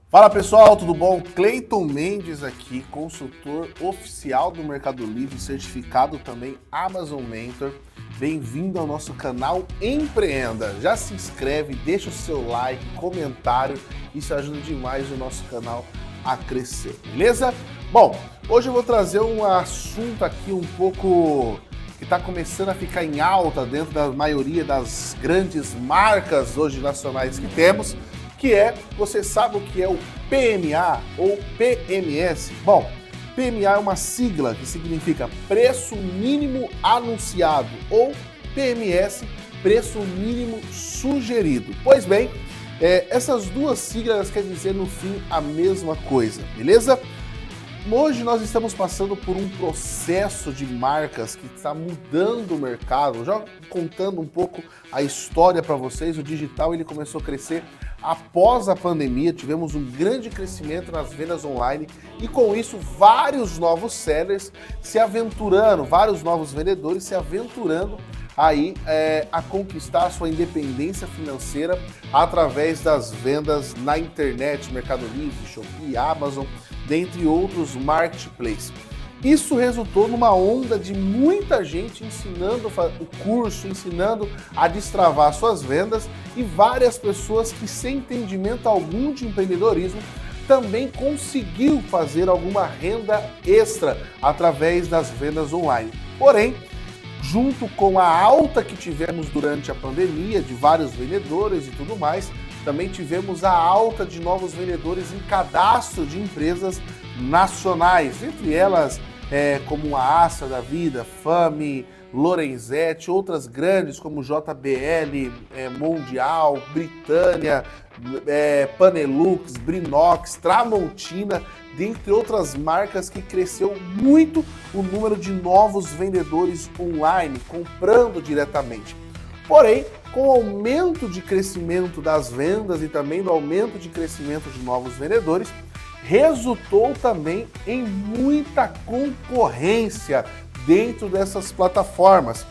Fala pessoal, tudo bom? Cleiton Mendes aqui, consultor oficial do Mercado Livre, certificado também Amazon Mentor. Bem-vindo ao nosso canal Empreenda. Já se inscreve, deixa o seu like, comentário, isso ajuda demais o nosso canal a crescer, beleza? Bom, hoje eu vou trazer um assunto aqui um pouco que está começando a ficar em alta dentro da maioria das grandes marcas hoje nacionais que temos, que é, você sabe o que é o PMA ou PMS? Bom, PMA é uma sigla que significa Preço Mínimo Anunciado ou PMS, Preço Mínimo Sugerido. Pois bem, essas duas siglas querem dizer no fim a mesma coisa, beleza? Hoje nós estamos passando por um processo de marcas que está mudando o mercado. Já contando um pouco a história para vocês, o digital ele começou a crescer após a pandemia, tivemos um grande crescimento nas vendas online e com isso vários novos sellers se aventurando, vários novos vendedores se aventurando aí a conquistar a sua independência financeira através das vendas na internet, Mercado Livre, Shopee, Amazon, dentre outros marketplaces. Isso resultou numa onda de muita gente ensinando o curso, ensinando a destravar suas vendas e várias pessoas que sem entendimento algum de empreendedorismo também conseguiu fazer alguma renda extra através das vendas online. Porém, junto com a alta que tivemos durante a pandemia de vários vendedores e tudo mais, também tivemos a alta de novos vendedores em cadastro de empresas nacionais, entre elas como a Astra da Vida, Fami, Lorenzetti, outras grandes como JBL, Mundial, Britânia, Panelux, Brinox, Tramontina, dentre outras marcas que cresceu muito o número de novos vendedores online, comprando diretamente. Porém, com o aumento de crescimento das vendas e também do aumento de crescimento de novos vendedores, resultou também em muita concorrência dentro dessas plataformas.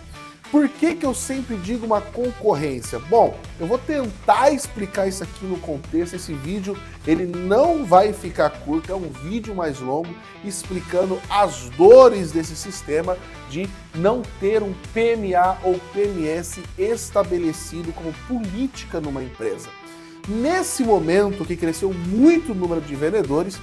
Por que eu sempre digo uma concorrência? Bom, eu vou tentar explicar isso aqui no contexto. Esse vídeo ele não vai ficar curto, é um vídeo mais longo explicando as dores desse sistema de não ter um PMA ou PMS estabelecido como política numa empresa. Nesse momento que cresceu muito o número de vendedores,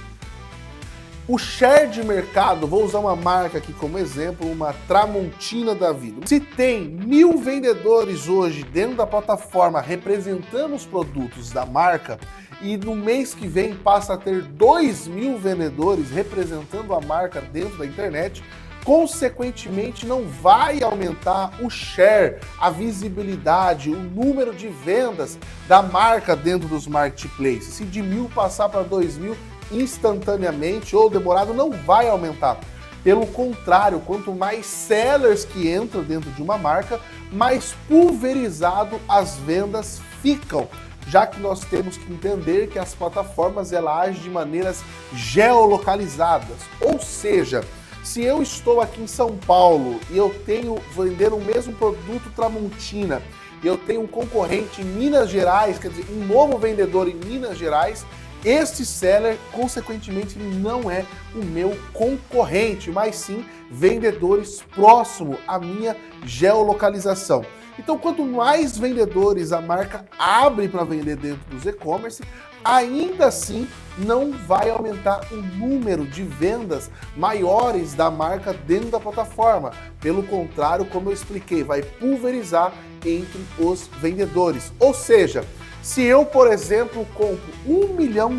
o share de mercado, vou usar uma marca aqui como exemplo, uma Tramontina da Vida. Se tem 1.000 vendedores hoje dentro da plataforma representando os produtos da marca e no mês que vem passa a ter 2.000 vendedores representando a marca dentro da internet, consequentemente não vai aumentar o share, a visibilidade, o número de vendas da marca dentro dos marketplaces. Se de 1.000 passar para 2.000, instantaneamente ou demorado, não vai aumentar. Pelo contrário, quanto mais sellers que entram dentro de uma marca, mais pulverizado as vendas ficam, já que nós temos que entender que as plataformas elas agem de maneiras geolocalizadas, ou seja, se eu estou aqui em São Paulo e eu tenho vender o mesmo produto Tramontina e eu tenho um concorrente em Minas Gerais, quer dizer, um novo vendedor em Minas Gerais, este seller, consequentemente, não é o meu concorrente, mas sim vendedores próximos à minha geolocalização. Então, quanto mais vendedores a marca abre para vender dentro dos e-commerce, ainda assim não vai aumentar o número de vendas maiores da marca dentro da plataforma. Pelo contrário, como eu expliquei, vai pulverizar entre os vendedores. Ou seja, se eu, por exemplo, compro R$1 milhão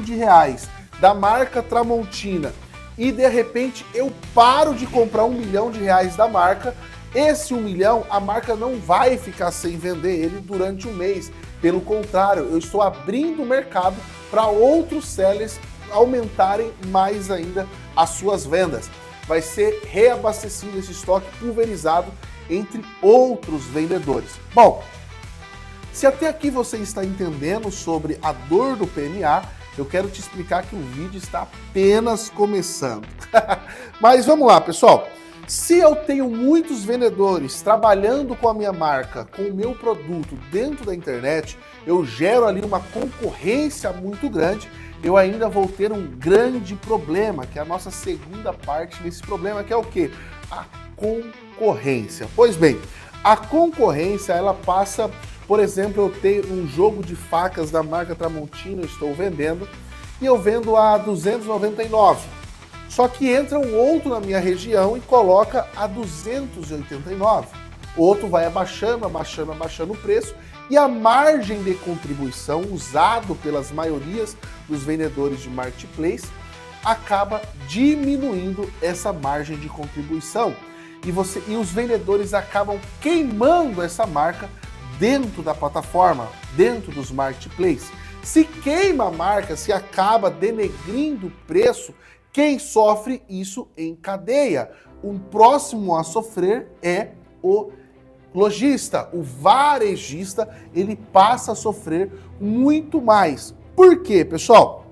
da marca Tramontina e de repente eu paro de comprar R$1 milhão da marca, esse 1 milhão, a marca não vai ficar sem vender ele durante um mês. Pelo contrário, eu estou abrindo o mercado para outros sellers aumentarem mais ainda as suas vendas. Vai ser reabastecido esse estoque pulverizado entre outros vendedores. Bom, se até aqui você está entendendo sobre a dor do PMA, eu quero te explicar que o vídeo está apenas começando. Mas vamos lá, pessoal. Se eu tenho muitos vendedores trabalhando com a minha marca, com o meu produto dentro da internet, eu gero ali uma concorrência muito grande eu ainda vou ter um grande problema, que é a nossa segunda parte desse problema, que é o quê? A concorrência. Pois bem, a concorrência, ela passa, por exemplo, eu tenho um jogo de facas da marca Tramontina, eu estou vendendo, e eu vendo a 299. Só que entra um outro na minha região e coloca a 289. O outro vai abaixando o preço, e a margem de contribuição usado pelas maiorias dos vendedores de marketplace acaba diminuindo essa margem de contribuição. E os vendedores acabam queimando essa marca dentro da plataforma, dentro dos marketplaces. Se queima a marca, se acaba denegrindo o preço, quem sofre isso em cadeia? O próximo a sofrer é o lojista, o varejista, ele passa a sofrer muito mais. Por quê, pessoal?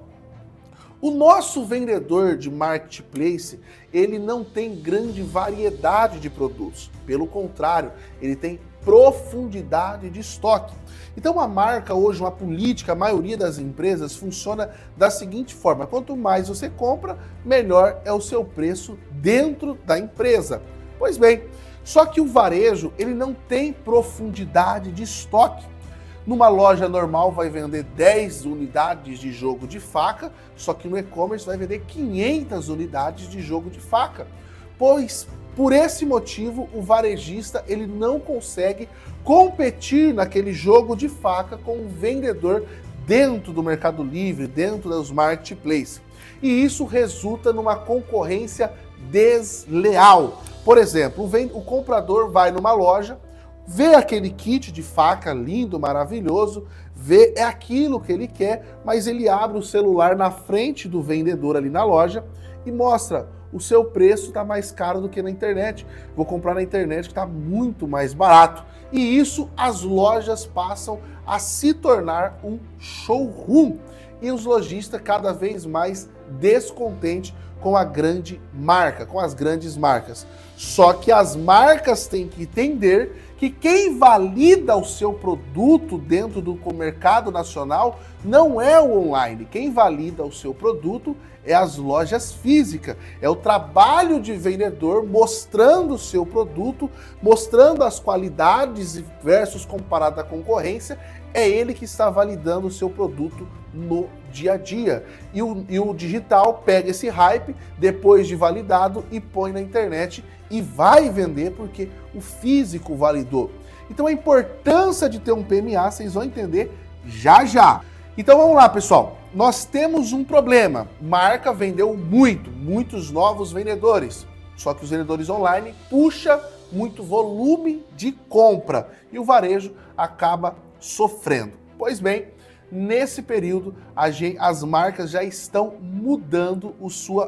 O nosso vendedor de marketplace, ele não tem grande variedade de produtos. Pelo contrário, ele tem profundidade de estoque. Então a marca hoje, uma política, a maioria das empresas funciona da seguinte forma: quanto mais você compra, melhor é o seu preço dentro da empresa. Pois bem, só que o varejo, ele não tem profundidade de estoque. Numa loja normal vai vender 10 unidades de jogo de faca, só que no e-commerce vai vender 500 unidades de jogo de faca. Pois, por esse motivo, o varejista ele não consegue competir naquele jogo de faca com o vendedor dentro do Mercado Livre, dentro dos marketplaces. E isso resulta numa concorrência desleal. Por exemplo, o comprador vai numa loja, vê aquele kit de faca lindo, maravilhoso, vê é aquilo que ele quer, mas ele abre o celular na frente do vendedor ali na loja e mostra: o seu preço está mais caro do que na internet. Vou comprar na internet que está muito mais barato. E isso as lojas passam a se tornar um showroom. E os lojistas cada vez mais descontentes com a grande marca, com as grandes marcas. Só que as marcas têm que entender que quem valida o seu produto dentro do mercado nacional não é o online. Quem valida o seu produto é as lojas físicas. É o trabalho de vendedor mostrando o seu produto, mostrando as qualidades versus comparado à concorrência. É ele que está validando o seu produto no dia a dia. E o digital pega esse hype, depois de validado, e põe na internet e vai vender porque o físico validou. Então a importância de ter um PMA, vocês vão entender já já. Então vamos lá, pessoal. Nós temos um problema. Marca vendeu muitos novos vendedores. Só que os vendedores online puxam muito volume de compra e o varejo acaba sofrendo. Pois bem, nesse período, as marcas já estão mudando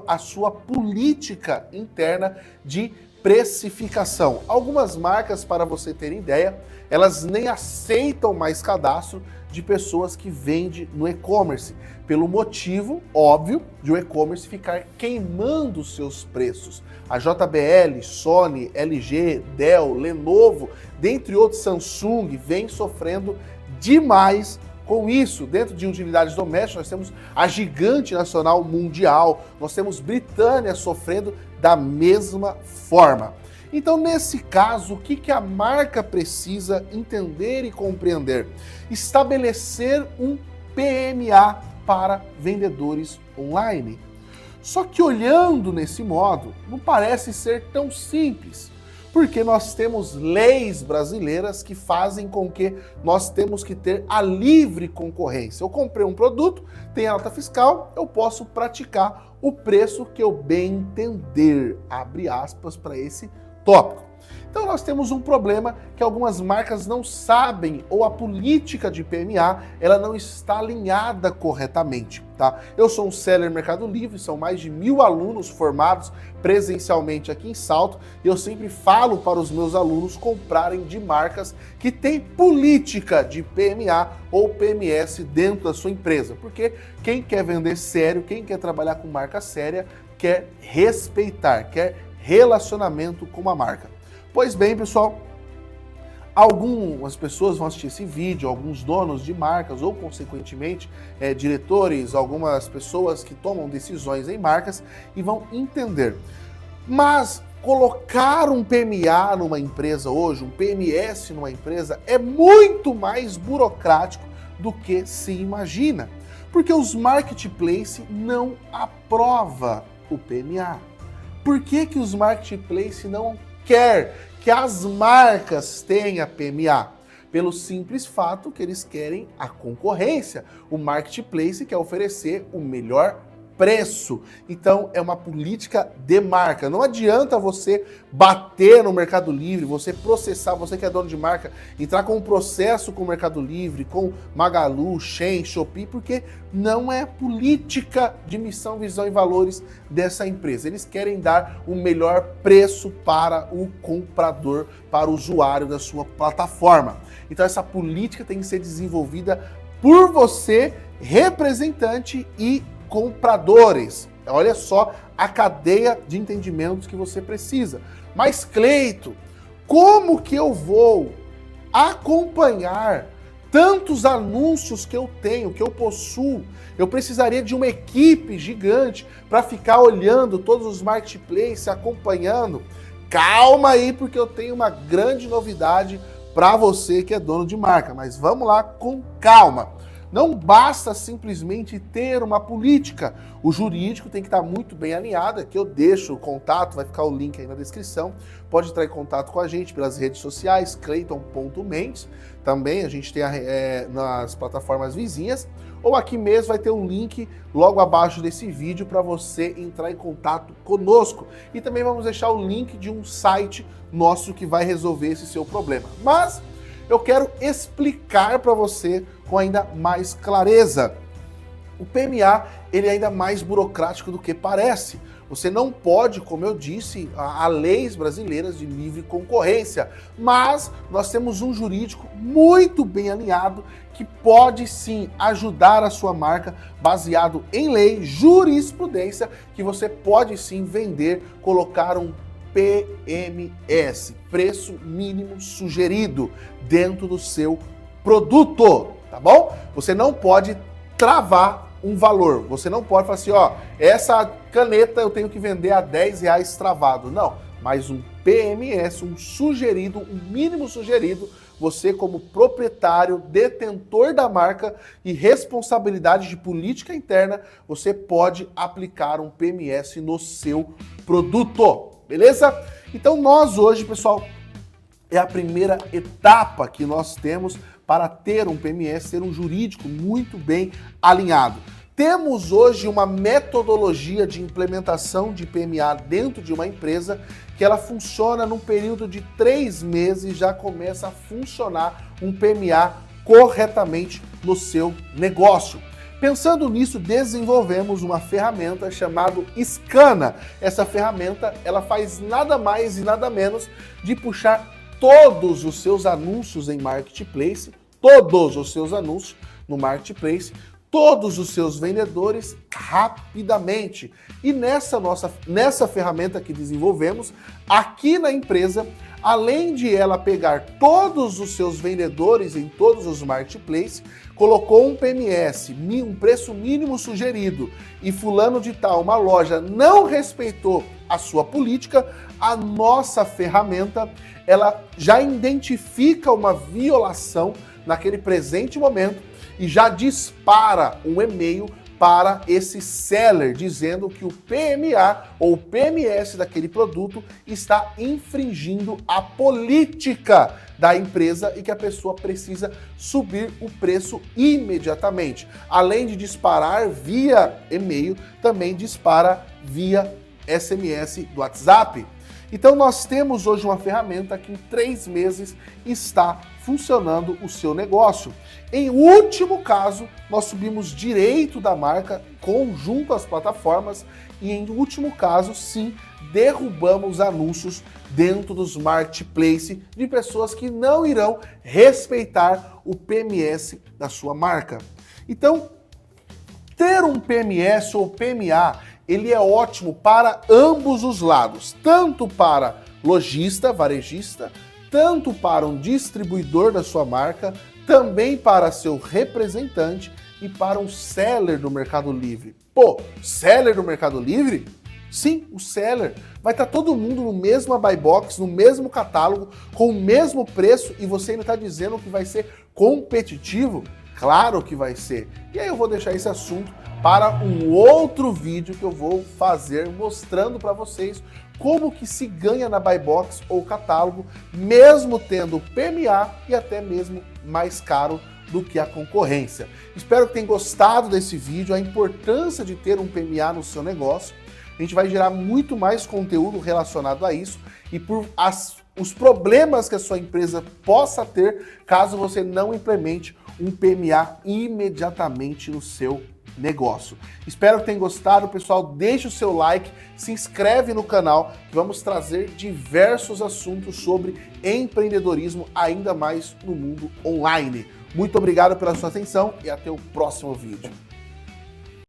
a sua política interna de precificação. Algumas marcas, para você ter ideia, elas nem aceitam mais cadastro de pessoas que vendem no e-commerce, pelo motivo óbvio de o e-commerce ficar queimando os seus preços. A JBL, Sony, LG, Dell, Lenovo, dentre outros, Samsung, vem sofrendo demais com isso. Dentro de utilidades domésticas, nós temos a gigante nacional mundial, nós temos Britânia sofrendo da mesma forma. Então, nesse caso, o que a marca precisa entender e compreender? Estabelecer um PMA para vendedores online. Só que olhando nesse modo, não parece ser tão simples, porque nós temos leis brasileiras que fazem com que nós temos que ter a livre concorrência. Eu comprei um produto, tem alta fiscal, eu posso praticar o preço que eu bem entender, abre aspas para esse tópico. Então nós temos um problema que algumas marcas não sabem, ou a política de PMA ela não está alinhada corretamente, tá? Eu sou um seller Mercado Livre, são mais de 1000 alunos formados presencialmente aqui em Salto, e eu sempre falo para os meus alunos comprarem de marcas que têm política de PMA ou PMS dentro da sua empresa, porque quem quer vender sério, quem quer trabalhar com marca séria, quer respeitar, quer relacionamento com uma marca. Pois bem, pessoal, Algumas pessoas vão assistir esse vídeo, alguns donos de marcas ou, consequentemente, diretores, algumas pessoas que tomam decisões em marcas e vão entender. Mas colocar um PMA numa empresa hoje, um PMS numa empresa, é muito mais burocrático do que se imagina. Porque os marketplace não aprovam o PMA. Por que os marketplace não querem que as marcas tenham PMA? Pelo simples fato que eles querem a concorrência. O marketplace quer oferecer o melhor preço. Então, é uma política de marca. Não adianta você bater no Mercado Livre, você processar, você que é dono de marca, entrar com um processo com o Mercado Livre, com Magalu, Shein, Shopee, porque não é política de missão, visão e valores dessa empresa. Eles querem dar o melhor preço para o comprador, para o usuário da sua plataforma. Então, essa política tem que ser desenvolvida por você, representante e compradores. Olha só a cadeia de entendimentos que você precisa. Mas, Cleito, como que eu vou acompanhar tantos anúncios que eu tenho, que eu possuo? Eu precisaria de uma equipe gigante para ficar olhando todos os marketplaces, acompanhando. Calma aí, porque eu tenho uma grande novidade para você que é dono de marca. Mas vamos lá com calma. Não basta simplesmente ter uma política. O jurídico tem que estar muito bem alinhado. Aqui eu deixo o contato, vai ficar o link aí na descrição. Pode entrar em contato com a gente pelas redes sociais, cleiton.mendes. Também a gente tem nas plataformas vizinhas. Ou aqui mesmo vai ter um link logo abaixo desse vídeo para você entrar em contato conosco. E também vamos deixar o link de um site nosso que vai resolver esse seu problema. Mas eu quero explicar para você com ainda mais clareza. O PMA, ele é ainda mais burocrático do que parece. Você não pode, como eu disse, há leis brasileiras de livre concorrência, mas nós temos um jurídico muito bem alinhado que pode sim ajudar a sua marca, baseado em lei, jurisprudência, que você pode sim vender, colocar um PMS, preço mínimo sugerido, dentro do seu produto, tá bom? Você não pode travar um valor, você não pode falar assim, ó, essa caneta eu tenho que vender a R$10 travado, não, mas um PMS, um sugerido, um mínimo sugerido, você como proprietário, detentor da marca e responsabilidade de política interna, você pode aplicar um PMS no seu produto. Beleza? Então nós hoje, pessoal, é a primeira etapa que nós temos para ter um PMS, ter um jurídico muito bem alinhado. Temos hoje uma metodologia de implementação de PMA dentro de uma empresa que ela funciona num período de 3 meses e já começa a funcionar um PMA corretamente no seu negócio. Pensando nisso, desenvolvemos uma ferramenta chamada Scana. Essa ferramenta, ela faz nada mais e nada menos de puxar todos os seus anúncios em marketplace, todos os seus anúncios no marketplace, todos os seus vendedores rapidamente. E nessa ferramenta que desenvolvemos, aqui na empresa, além de ela pegar todos os seus vendedores em todos os marketplaces, colocou um PMS, um preço mínimo sugerido, e fulano de tal, uma loja, não respeitou a sua política, a nossa ferramenta, ela já identifica uma violação naquele presente momento e já dispara um e-mail para esse seller, dizendo que o PMA ou PMS daquele produto está infringindo a política da empresa e que a pessoa precisa subir o preço imediatamente. Além de disparar via e-mail, também dispara via SMS do WhatsApp. Então nós temos hoje uma ferramenta que em 3 meses está funcionando o seu negócio. Em último caso, nós subimos direito da marca junto às plataformas e em último caso, sim, derrubamos anúncios dentro dos marketplaces de pessoas que não irão respeitar o PMS da sua marca. Então, ter um PMS ou PMA, ele é ótimo para ambos os lados, tanto para lojista, varejista, tanto para um distribuidor da sua marca, também para seu representante e para um seller do Mercado Livre. Pô, seller do Mercado Livre? Sim, o seller. Vai estar todo mundo no mesmo buy box, no mesmo catálogo, com o mesmo preço e você ainda está dizendo que vai ser competitivo? Claro que vai ser. E aí eu vou deixar esse assunto para um outro vídeo que eu vou fazer mostrando para vocês como que se ganha na buy box ou catálogo, mesmo tendo PMA e até mesmo mais caro do que a concorrência. Espero que tenham gostado desse vídeo, a importância de ter um PMA no seu negócio. A gente vai gerar muito mais conteúdo relacionado a isso e os problemas que a sua empresa possa ter caso você não implemente um PMA imediatamente no seu negócio. Espero que tenham gostado, pessoal. Deixe o seu like, se inscreve no canal, que vamos trazer diversos assuntos sobre empreendedorismo, ainda mais no mundo online. Muito obrigado pela sua atenção e até o próximo vídeo.